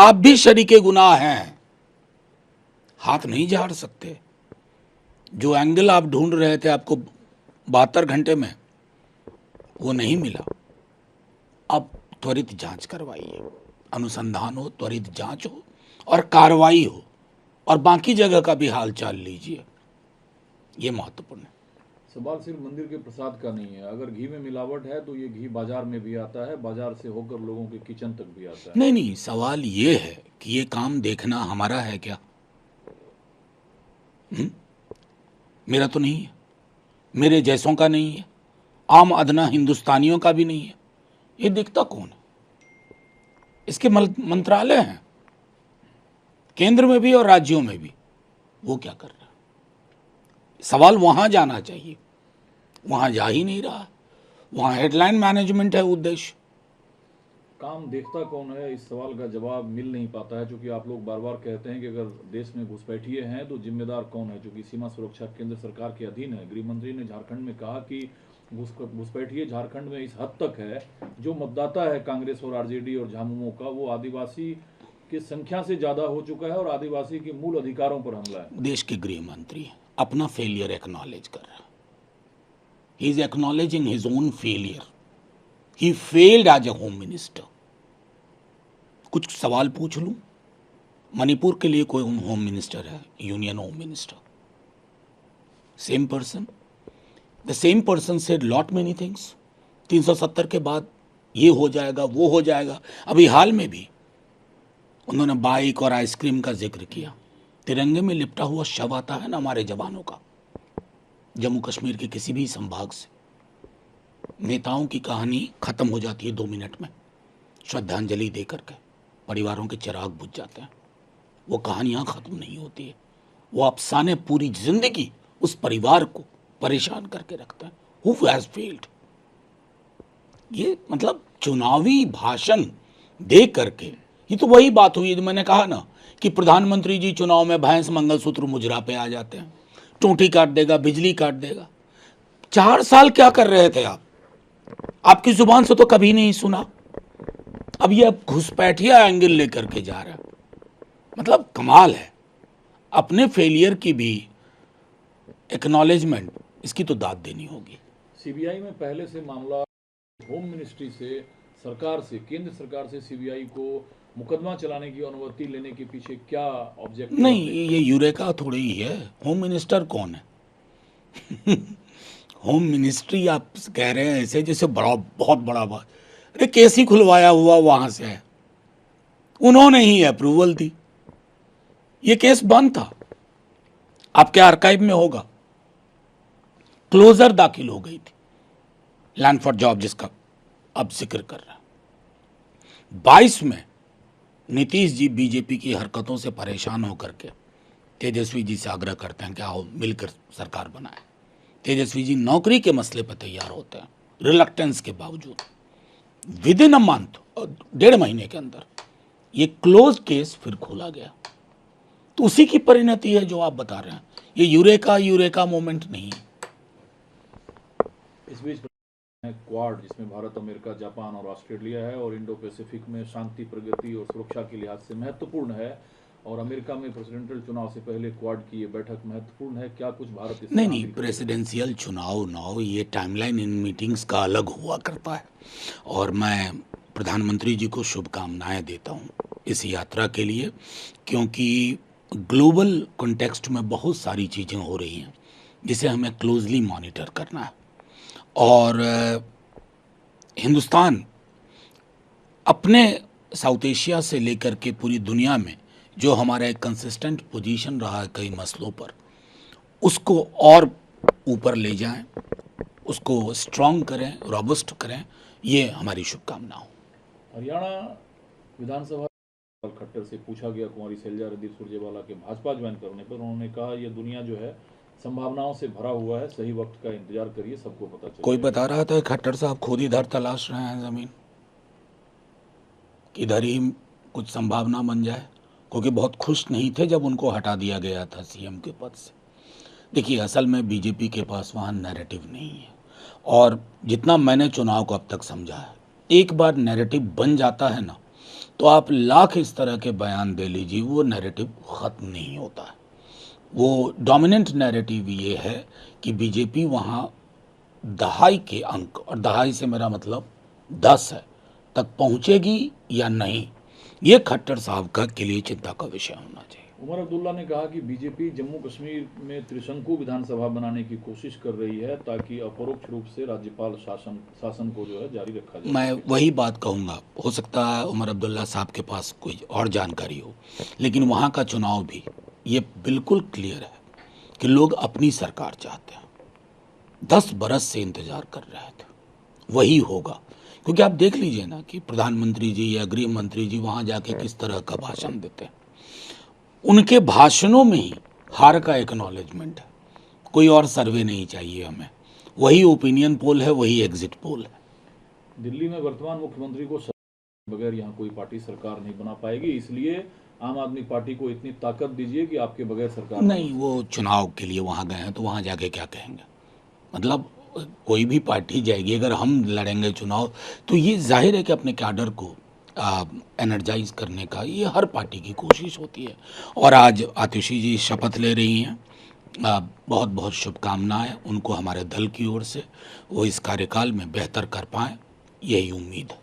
आप भी शरीके गुनाह हैं, हाथ नहीं झाड़ सकते। जो एंगल आप ढूंढ रहे थे आपको 72 घंटे में, वो नहीं मिला। अब त्वरित जांच करवाइए, अनुसंधान हो, त्वरित जांच हो और कार्रवाई हो, और बाकी जगह का भी हाल चाल लीजिए, ये महत्वपूर्ण है। सवाल सिर्फ मंदिर के प्रसाद का नहीं है। अगर घी में मिलावट है तो ये घी बाजार में भी आता है, बाजार से होकर लोगों के किचन तक भी आता है। नहीं नहीं, सवाल ये है कि ये काम देखना हमारा है क्या? मेरा तो नहीं है, मेरे जैसों का नहीं है, आम अदना हिंदुस्तानियों का भी नहीं है। ये देखता कौन है? इसके मंत्रालय हैं, केंद्र में भी और राज्यों में भी। वो क्या कर रहा है? सवाल वहां जाना चाहिए, वहां जा ही नहीं रहा। वहां हेडलाइन मैनेजमेंट है उद्देश्य। काम देखता कौन है, इस सवाल का जवाब मिल नहीं पाता है, क्योंकि आप लोग बार बार कहते हैं कि अगर देश में घुसपैठिए हैं तो जिम्मेदार कौन है, क्योंकि सीमा सुरक्षा केंद्र सरकार के अधीन है। गृह मंत्री ने झारखंड में कहा कि घुसपैठिए झारखंड में इस हद तक है, जो मतदाता है कांग्रेस और आरजेडी और झामुमो का, वो आदिवासी की संख्या से ज्यादा हो चुका है और आदिवासी के मूल अधिकारों पर हमला है। देश के गृह मंत्री अपना फेलियर एक्नॉलेज कर रहा है। He is acknowledging his own failure. He failed as a home minister. कुछ सवाल पूछ लूं? मणिपुर के लिए कोई होम मिनिस्टर है, union home minister? Same person. The same person said lot many things. 370 के बाद ये हो जाएगा, वो हो जाएगा। अभी हाल में भी उन्होंने बाइक और आइसक्रीम का जिक्र किया। तिरंगे में लिपटा हुआ शव आता है ना हमारे जवानों का, जम्मू कश्मीर के किसी भी संभाग से, नेताओं की कहानी खत्म हो जाती है 2 मिनट में, श्रद्धांजलि दे करके परिवारों के चिराग बुझ जाते हैं। वो कहानियां खत्म नहीं होती है, वो अफसाने पूरी जिंदगी उस परिवार को परेशान करके रखते हैं। Who has failed? ये मतलब चुनावी भाषण दे करके, ये तो वही बात हुई जो मैंने कहा ना कि प्रधानमंत्री जी चुनाव में भैंस मंगलसूत्र मुजरा पे आ जाते हैं, टूटी काट देगा, बिजली काट देगा। 4 साल क्या कर रहे थे आप? आपकी जुबान से तो कभी नहीं सुना। अब ये घुसपैठिया एंगल लेकर के जा रहा है, मतलब कमाल है। अपने फेलियर की भी एक्नॉलेजमेंट, इसकी तो दाद देनी होगी। सीबीआई में पहले से मामला, होम मिनिस्ट्री से, सरकार से, केंद्र सरकार से सीबीआई को मुकदमा चलाने की अनुमति लेने के पीछे क्या ऑब्जेक्टिव? नहीं, ये यूरेका थोड़ी ही है। होम मिनिस्टर कौन है? होम मिनिस्ट्री आप कह रहे हैं ऐसे जैसे बड़ा, बहुत बड़ा बात। अरे केस ही खुलवाया हुआ वहां से है, उन्होंने ही अप्रूवल दी। ये केस बंद था, आपके आर्काइव में होगा। क्लोजर दाखिल हो गई थी, लैंड फॉर जॉब जिसका अब जिक्र कर रहा है। 22 में नीतीश जी बीजेपी की हरकतों से परेशान होकर के तेजस्वी जी से आग्रह करते हैं कि आओ मिलकर सरकार बनाए। तेजस्वी जी नौकरी के मसले पर तैयार होते हैं, रिलक्टेंस के बावजूद। विद इन अ मंथ, 1.5 महीने के अंदर ये क्लोज केस फिर खोला गया। तो उसी की परिणति है जो आप बता रहे हैं। ये यूरेका मोमेंट नहीं है। इस बीच क्वाड, जिसमें भारत, अमेरिका, जापान और ऑस्ट्रेलिया है, और इंडो पैसिफिक में शांति, प्रगति और सुरक्षा के लिहाज से महत्वपूर्ण है, और अमेरिका में प्रेसिडेंशियल चुनाव से पहले क्वाड की ये बैठक महत्वपूर्ण है। क्या कुछ भारत इससे नहीं, प्रेसिडेंशियल चुनाव ये टाइमलाइन इन मीटिंग्स का अलग हुआ करता है, और मैं प्रधानमंत्री जी को शुभकामनाएं देता हूं इस यात्रा के लिए, क्योंकि ग्लोबल कॉन्टेक्स्ट में बहुत सारी चीज़ें हो रही हैं जिसे हमें क्लोजली मॉनिटर करना है। और हिंदुस्तान अपने साउथ एशिया से लेकर के पूरी दुनिया में जो हमारा एक कंसिस्टेंट पोजीशन रहा है कई मसलों पर, उसको और ऊपर ले जाएं, उसको स्ट्रांग करें, रोबस्ट करें, ये हमारी शुभकामना हो। हरियाणा विधानसभा खट्टर से पूछा गया कुंवारी शैलजा रणदीप सुरजेवाला के भाजपा ज्वाइन करने पर, उन्होंने कहा यह दुनिया जो है संभावनाओं से भरा हुआ है, सही वक्त का इंतजार करिए, सबको पता चलेगा। कोई बता रहा था खट्टर साहब खुद इधर तलाश रहे हैं जमीन, इधर ही कुछ संभावना बन जाए, क्योंकि बहुत खुश नहीं थे जब उनको हटा दिया गया था सीएम के पद से। देखिए, असल में बीजेपी के पास वहाँ नैरेटिव नहीं है, और जितना मैंने चुनाव को अब तक समझा है, एक बार नैरेटिव बन जाता है ना, तो आप लाख इस तरह के बयान दे लीजिए, वो नैरेटिव ख़त्म नहीं होता है। वो डोमिनेंट नैरेटिव ये है कि बीजेपी वहाँ दहाई के अंक, और दहाई से मेरा मतलब 10 है, तक पहुँचेगी या नहीं, ये खट्टर साहब का के लिए चिंता का विषय होना चाहिए। उमर अब्दुल्ला ने कहा कि बीजेपी जम्मू कश्मीर में त्रिशंकु विधानसभा बनाने की कोशिश कर रही है ताकि अपरोक्ष रूप से राज्यपाल शासन को जो है जारी रखा जाए। मैं वही बात कहूँगा, हो सकता है उमर अब्दुल्ला साहब के पास कोई और जानकारी हो, लेकिन वहाँ का चुनाव भी ये बिल्कुल क्लियर है कि लोग अपनी सरकार चाहते हैं। 10 बरस से इंतजार कर रहे थे, वही होगा। क्योंकि आप देख लीजिए ना कि प्रधानमंत्री जी या गृह मंत्री जी वहाँ जाके किस तरह का भाषण देते हैं। उनके भाषणों में ही हार का एक्नॉलेजमेंट है। कोई और सर्वे नहीं चाहिए हमें, वही ओपिनियन पोल है, वही एग्जिट पोल है। दिल्ली में वर्तमान मुख्यमंत्री को बगैर यहाँ कोई पार्टी सरकार नहीं बना पाएगी, इसलिए आम आदमी पार्टी को इतनी ताकत दीजिए कि आपके बगैर सरकार नहीं, वो चुनाव के लिए वहाँ गए हैं तो वहाँ जाके क्या कहेंगे। मतलब कोई भी पार्टी जाएगी, अगर हम लड़ेंगे चुनाव तो ये जाहिर है कि अपने कैडर को एनर्जाइज करने का ये हर पार्टी की कोशिश होती है। और आज आतिशी जी शपथ ले रही हैं, बहुत बहुत शुभकामनाएं उनको हमारे दल की ओर से। वो इस कार्यकाल में बेहतर कर पाएँ, यही उम्मीद है।